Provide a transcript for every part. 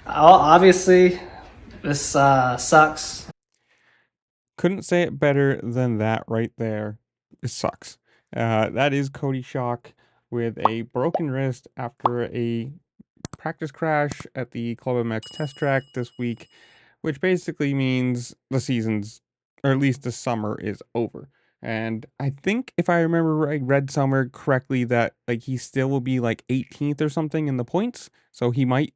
Obviously, this sucks. Couldn't say it better than that right there. It sucks. That is Coty Shock with a broken wrist after a practice crash at the Club MX test track this week, which basically means the season's, or at least the summer, is over. And I think if I remember, I read somewhere correctly that like he still will be like 18th or something in the points. So he might,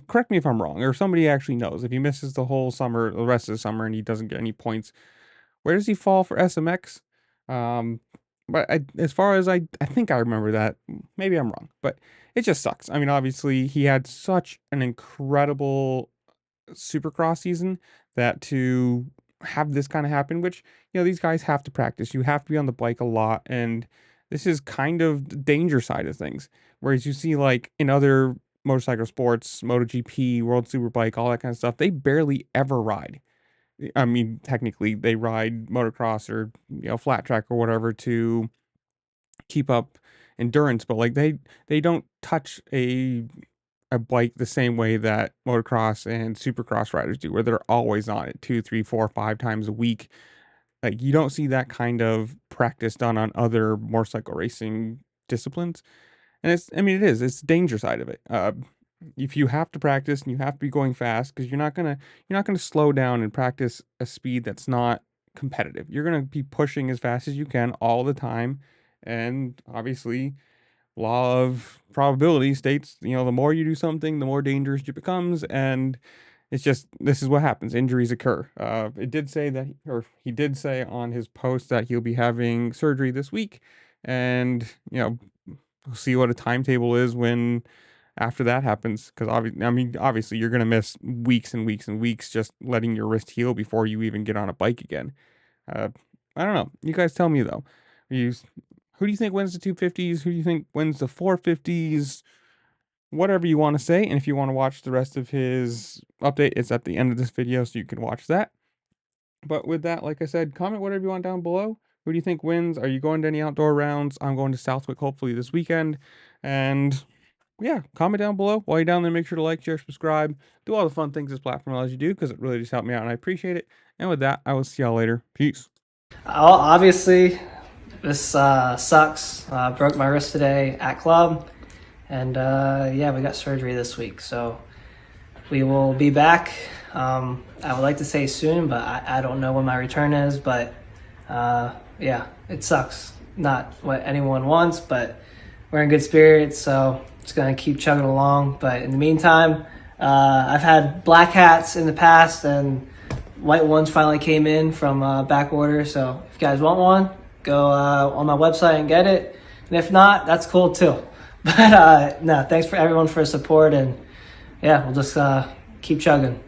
correct me if I'm wrong, or if somebody actually knows, if he misses the whole summer, the rest of the summer, and he doesn't get any points, where does he fall for SMX? Um, but as far as I think I remember that. Maybe I'm wrong, but it just sucks. I mean, obviously he had such an incredible Supercross season that to have this kind of happen, which these guys have to practice. You have to be on the bike a lot, and this is kind of the danger side of things. Whereas you see like in other motorcycle sports, MotoGP, World Superbike, all that kind of stuff, they barely ever ride. I mean, technically, they ride motocross or flat track or whatever to keep up endurance, but like they don't touch a bike the same way that motocross and supercross riders do, where they're always on it 2, 3, 4, 5 times a week. Like you don't see that kind of practice done on other motorcycle racing disciplines, and I mean, it's the danger side of it. If you have to practice and you have to be going fast, because you're not gonna slow down and practice a speed that's not competitive. You're gonna be pushing as fast as you can all the time, and obviously, law of probability states the more you do something, the more dangerous it becomes, and it's just this is what happens. Injuries occur. It did say that, or he did say on his post that he'll be having surgery this week, and we'll see what a timetable is when after that happens. Because obviously, you're gonna miss weeks and weeks and weeks just letting your wrist heal before you even get on a bike again. Uh, I don't know. You guys tell me though. You, who do you think wins the 250s? Who do you think wins the 450s? Whatever you want to say. And if you want to watch the rest of his update, it's at the end of this video, so you can watch that. But with that, like I said, comment whatever you want down below. Who do you think wins? Are you going to any outdoor rounds? I'm going to Southwick hopefully this weekend. And yeah, comment down below. While you're down there, make sure to like, share, subscribe. Do all the fun things this platform allows you to do, because it really just helped me out and I appreciate it. And with that, I will see y'all later. Peace. Obviously, this sucks. Broke my wrist today at club, and yeah, we got surgery this week, so we will be back. I would like to say soon, but I don't know when my return is, but yeah, it sucks. Not what anyone wants, but we're in good spirits, so it's going to keep chugging along. But in the meantime, I've had black hats in the past, and white ones finally came in from back order, so if you guys want one, go on my website and get it, and if not, that's cool too. But no, thanks for everyone for support, and yeah, we'll just keep chugging.